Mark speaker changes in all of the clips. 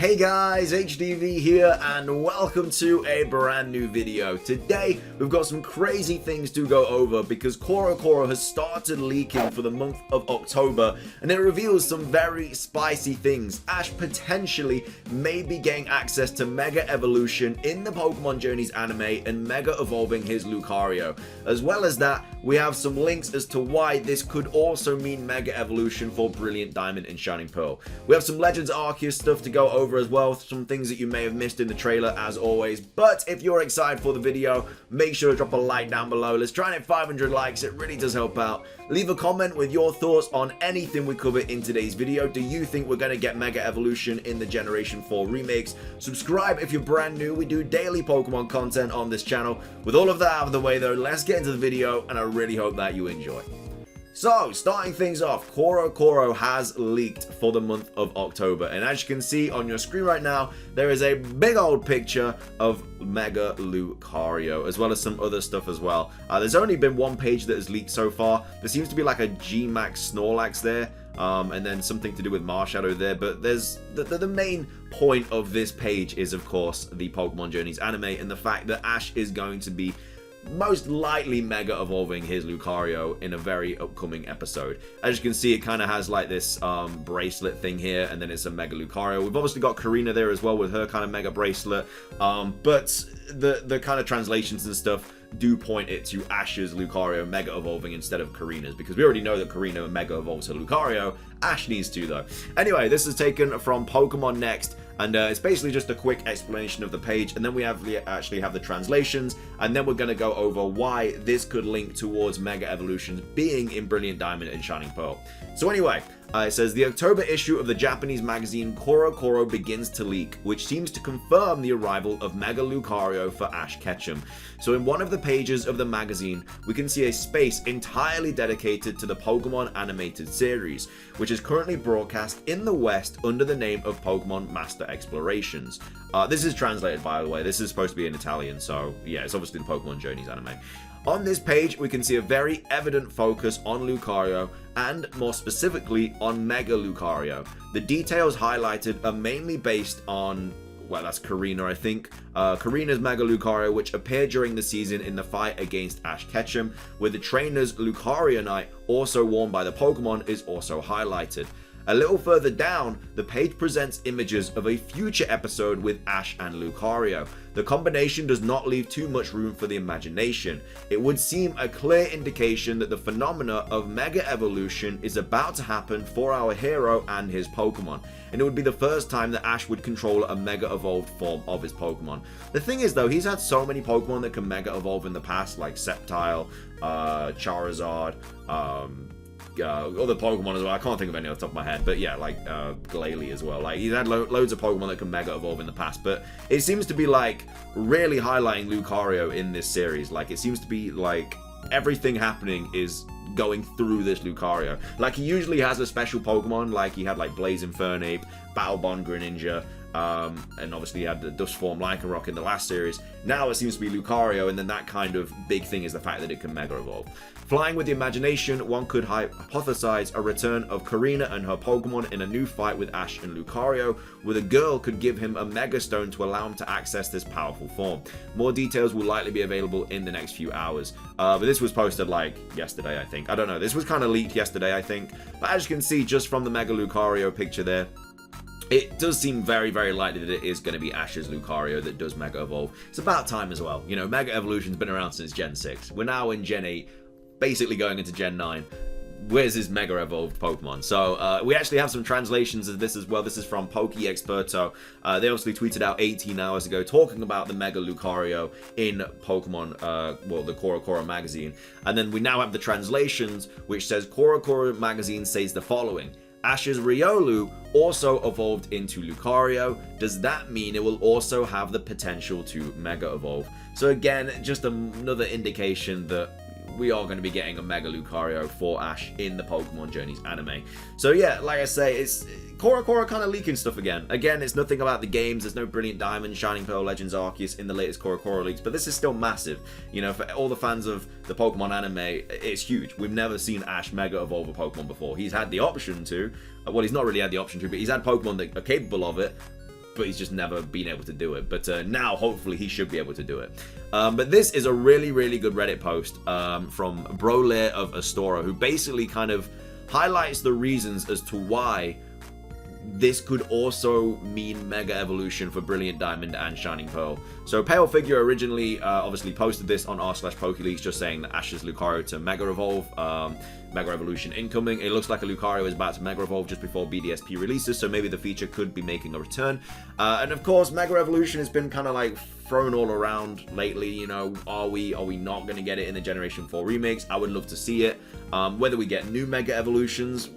Speaker 1: Hey guys, HDvee here and welcome to a brand new video. Today we've got some crazy things to go over because Corocoro has started leaking for the month of October and it reveals some very spicy things. Ash potentially may be getting access to Mega Evolution in the Pokemon Journeys anime and Mega Evolving his Lucario. As well as that, we have some links as to why this could also mean Mega Evolution for Brilliant Diamond and Shining Pearl. We have some Legends Arceus stuff to go over as well, some things that you may have missed in the trailer as always. But if you're excited for the video, make sure to drop a like down below. Let's try and hit 500 likes, it really does help out. Leave a comment with your thoughts on anything we cover in today's video. Do you think we're going to get Mega Evolution in the Generation 4 remakes? Subscribe if you're brand new, we do daily Pokemon content on this channel. With all of that out of the way though, let's get into the video and I really hope that you enjoy. So, starting things off, Corocoro has leaked for the month of October, and as you can see on your screen right now, there is a big old picture of Mega Lucario, as well as some other stuff as well. There's only been one page that has leaked so far. There seems to be like a G-Max Snorlax there, and then something to do with Marshadow there, but there's the main point of this page is, of course, the Pokemon Journeys anime, and the fact that Ash is going to be most likely Mega Evolving his Lucario in a very upcoming episode. As you can see, it kind of has like this bracelet thing here, and then it's a Mega Lucario. We've obviously got Karina there as well with her kind of Mega bracelet, but the kind of translations and stuff do point it to Ash's Lucario Mega Evolving instead of Karina's, because we already know that Karina Mega evolves her Lucario. Ash needs to though. Anyway, this is taken from Pokemon Next, and it's basically just a quick explanation of the page, and then we actually have the translations, and then we're going to go over why this could link towards Mega Evolutions being in Brilliant Diamond and Shining Pearl. So anyway, it says the October issue of the Japanese magazine Corocoro begins to leak, which seems to confirm the arrival of Mega Lucario for Ash Ketchum. So in one of the pages of the magazine, we can see a space entirely dedicated to the Pokemon animated series, which is currently broadcast in the West under the name of Pokemon Master Explorations. This is translated, by the way. This is supposed to be in Italian, so yeah, it's obviously the Pokemon Journeys anime. On this page, we can see a very evident focus on Lucario, and more specifically on Mega Lucario. The details highlighted are mainly based on, well, that's Karina, I think. Karina's Mega Lucario, which appeared during the season in the fight against Ash Ketchum, where the trainer's Lucarionite, also worn by the Pokemon, is also highlighted. A little further down, the page presents images of a future episode with Ash and Lucario. The combination does not leave too much room for the imagination. It would seem a clear indication that the phenomena of Mega Evolution is about to happen for our hero and his Pokemon, and it would be the first time that Ash would control a Mega Evolved form of his Pokemon. The thing is though, he's had so many Pokemon that can Mega Evolve in the past, like Sceptile, Charizard, other Pokemon as well. I can't think of any off the top of my head, but yeah, like Glalie as well. Like, he's had loads of Pokemon that can Mega Evolve in the past, but it seems to be like really highlighting Lucario in this series. Like, it seems to be like everything happening is going through this Lucario. Like, he usually has a special Pokemon, like he had like Blaze Infernape, Battle Bond Greninja, and obviously he had the Dust form Lycanroc in the last series. Now it seems to be Lucario, and then that kind of big thing is the fact that it can Mega Evolve. Flying with the imagination, one could hypothesize a return of Karina and her Pokemon in a new fight with Ash and Lucario, where the girl could give him a Mega Stone to allow him to access this powerful form. More details will likely be available in the next few hours. But this was posted like yesterday, I think. I don't know, this was kind of leaked yesterday, I think. But as you can see, just from the Mega Lucario picture there, it does seem very, very likely that it is going to be Ash's Lucario that does Mega Evolve. It's about time as well. You know, Mega Evolution's been around since Gen 6. We're now in Gen 8, basically going into Gen 9. Where's his Mega Evolved Pokemon? So, we actually have some translations of this as well. This is from PokeExperto. They obviously tweeted out 18 hours ago talking about the Mega Lucario in Pokemon, the Corocoro magazine. And then we now have the translations, which says, Corocoro magazine says the following. Ash's Riolu also evolved into Lucario. Does that mean it will also have the potential to Mega Evolve? So again, just another indication that we are going to be getting a Mega Lucario for Ash in the Pokemon Journeys anime. So yeah, like I say, it's Corocoro kind of leaking stuff again. Again, it's nothing about the games. There's no Brilliant Diamond, Shining Pearl, Legends Arceus in the latest Corocoro Leaks, but this is still massive. You know, for all the fans of the Pokemon anime, it's huge. We've never seen Ash Mega Evolve a Pokemon before. He's had the option to. Well, he's not really had the option to, but he's had Pokemon that are capable of it. but he's just never been able to do it. But now, hopefully, he should be able to do it. But this is a really, really good Reddit post from Brolair of Astora, who basically kind of highlights the reasons as to why this could also mean Mega Evolution for Brilliant Diamond and Shining Pearl. So Pale Figure originally obviously posted this on r/PokeLeaks, just saying that Ash's Lucario to Mega Evolve, Mega Evolution incoming. It looks like a Lucario is about to Mega Evolve just before BDSP releases, so maybe the feature could be making a return. And of course, Mega Evolution has been kind of like thrown all around lately. You know, are we not going to get it in the Generation 4 remakes? I would love to see it. Whether we get new Mega Evolutions,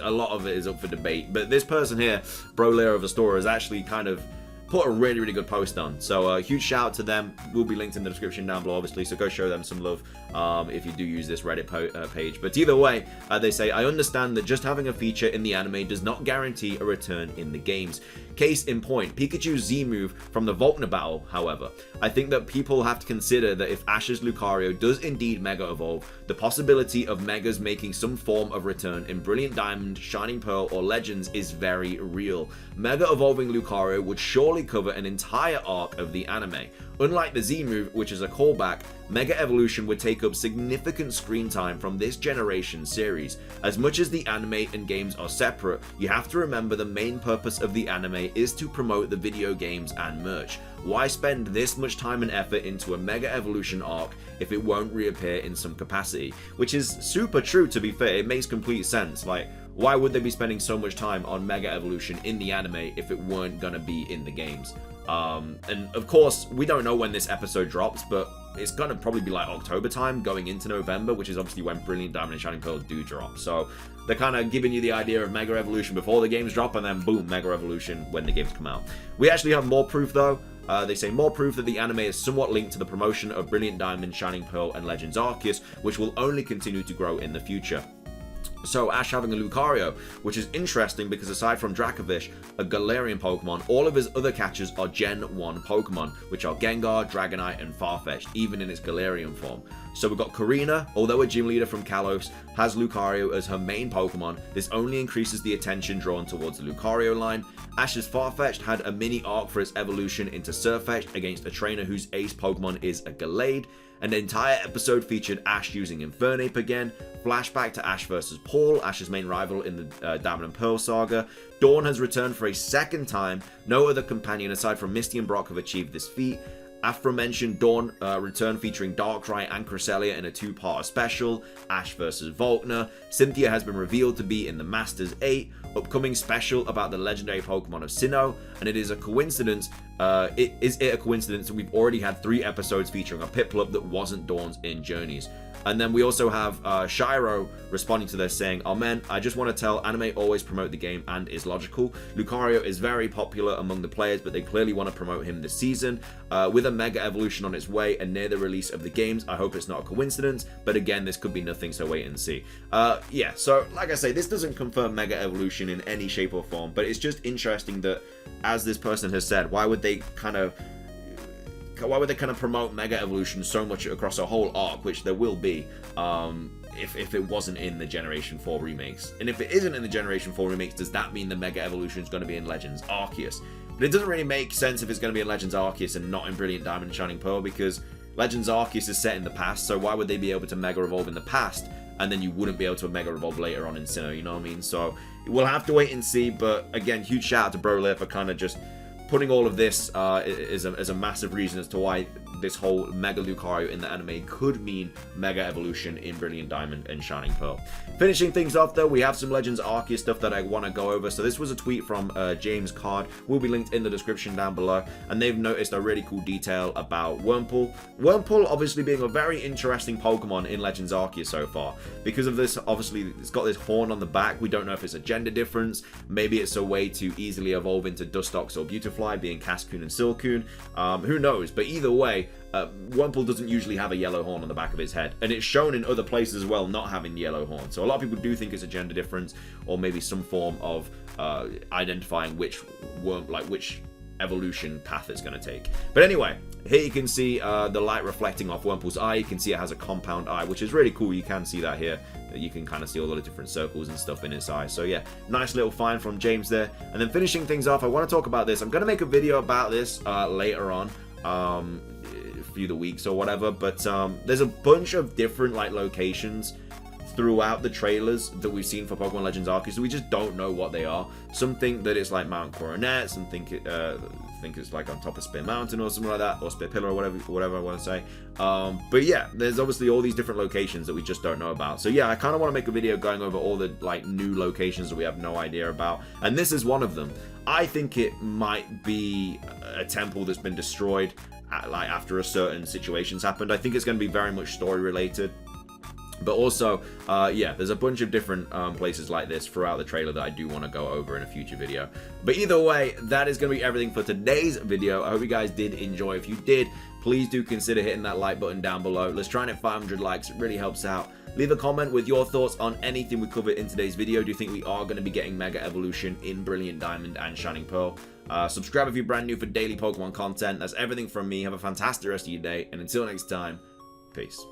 Speaker 1: a lot of it is up for debate. But this person here, Brolair of Astora, has actually kind of put a really, really good post on. So huge shout out to them. Will be linked in the description down below, obviously, so go show them some love if you do use this Reddit page. But either way, they say, I understand that just having a feature in the anime does not guarantee a return in the games. Case in point, Pikachu's Z move from the Volkner battle, however. I think that people have to consider that if Ash's Lucario does indeed Mega Evolve, the possibility of Megas making some form of return in Brilliant Diamond, Shining Pearl, or Legends is very real. Mega Evolving Lucario would surely cover an entire arc of the anime. Unlike the Z move, which is a callback, Mega Evolution would take up significant screen time from this generation series. As much as the anime and games are separate, you have to remember the main purpose of the anime is to promote the video games and merch. Why spend this much time and effort into a Mega Evolution arc if it won't reappear in some capacity? Which is super true, to be fair. It makes complete sense. Like, why would they be spending so much time on Mega Evolution in the anime if it weren't gonna be in the games? And of course, we don't know when this episode drops, but it's gonna probably be like October time going into November, which is obviously when Brilliant Diamond and Shining Pearl do drop. So they're kind of giving you the idea of Mega Evolution before the games drop, and then boom, Mega Evolution when the games come out. We actually have more proof though. They say more proof that the anime is somewhat linked to the promotion of Brilliant Diamond, Shining Pearl, and Legends Arceus, which will only continue to grow in the future. So Ash having a Lucario, which is interesting because aside from Dracovish, a Galarian Pokemon, all of his other catchers are Gen 1 Pokemon, which are Gengar, Dragonite, and Farfetch'd, even in its Galarian form. So we've got Karina, although a gym leader from Kalos, has Lucario as her main Pokemon. This only increases the attention drawn towards the Lucario line. Ash's Farfetch'd had a mini arc for its evolution into Surfetch'd against a trainer whose ace Pokemon is a Gallade. An entire episode featured Ash using Infernape again. Flashback to Ash vs. Paul, Ash's main rival in the Diamond and Pearl saga. Dawn has returned for a second time. No other companion aside from Misty and Brock have achieved this feat. Aforementioned Dawn return featuring Darkrai and Cresselia in a two-part special. Ash vs. Volkner. Cynthia has been revealed to be in the Masters 8. Upcoming special about the legendary Pokemon of Sinnoh. And it is a coincidence. Is it a coincidence that we've already had 3 episodes featuring a Piplup that wasn't Dawn's in Journeys? And then we also have Shiro responding to this saying, "Oh man, I just want to tell, anime always promote the game and is logical. Lucario is very popular among the players, but they clearly want to promote him this season. With a Mega Evolution on its way and near the release of the games, I hope it's not a coincidence, but again, this could be nothing, so wait and see." Yeah, so like I say, this doesn't confirm Mega Evolution in any shape or form, but it's just interesting that, as this person has said, why would they kind of promote Mega Evolution so much across a whole arc, which there will be, if it wasn't in the Generation 4 remakes? And if it isn't in the Generation 4 remakes, does that mean the Mega Evolution is going to be in Legends Arceus? But it doesn't really make sense if it's going to be in Legends Arceus and not in Brilliant Diamond and Shining Pearl, because Legends Arceus is set in the past, so why would they be able to Mega Evolve in the past, and then you wouldn't be able to Mega Evolve later on in Sinnoh, you know what I mean? So we'll have to wait and see, but again, huge shout out to Brolair for kind of just putting all of this as a massive reason as to why this whole Mega Lucario in the anime could mean Mega Evolution in Brilliant Diamond and Shining Pearl. Finishing things off though, we have some Legends Arceus stuff that I want to go over. So this was a tweet from James Card, will be linked in the description down below, and they've noticed a really cool detail about Wurmple. Wurmple obviously being a very interesting Pokemon in Legends Arceus so far. Because of this, obviously it's got this horn on the back. We don't know if it's a gender difference, maybe it's a way to easily evolve into Dustox or Beautifly, being Cascoon and Silcoon. Who knows, but either way, Wurmple doesn't usually have a yellow horn on the back of his head, and it's shown in other places as well not having the yellow horn. So a lot of people do think it's a gender difference, or maybe some form of identifying which evolution path it's going to take. But anyway, here you can see the light reflecting off Wurmple's eye. You can see it has a compound eye, which is really cool. You can see that here. You can kind of see all the different circles and stuff in its eye. So yeah, nice little find from James there. And then finishing things off, I want to talk about this. I'm going to make a video about this later on, a few the weeks or whatever. But there's a bunch of different like locations throughout the trailers that we've seen for Pokemon Legends Arceus, so we just don't know what they are. Some think that it's like Mount Coronet, some think it's like on top of Spear Mountain or something like that, or Spear Pillar or whatever I want to say. But yeah, there's obviously all these different locations that we just don't know about. So yeah, I kind of want to make a video going over all the like new locations that we have no idea about, and this is one of them. I think it might be a temple that's been destroyed like after a certain situation's happened. I think it's going to be very much story related. But also, yeah, there's a bunch of different places like this throughout the trailer that I do want to go over in a future video. But either way, that is going to be everything for today's video. I hope you guys did enjoy. If you did, please do consider hitting that like button down below. Let's try and hit 500 likes. It really helps out. Leave a comment with your thoughts on anything we covered in today's video. Do you think we are going to be getting Mega Evolution in Brilliant Diamond and Shining Pearl? Subscribe if you're brand new for daily Pokemon content. That's everything from me. Have a fantastic rest of your day. And until next time, peace.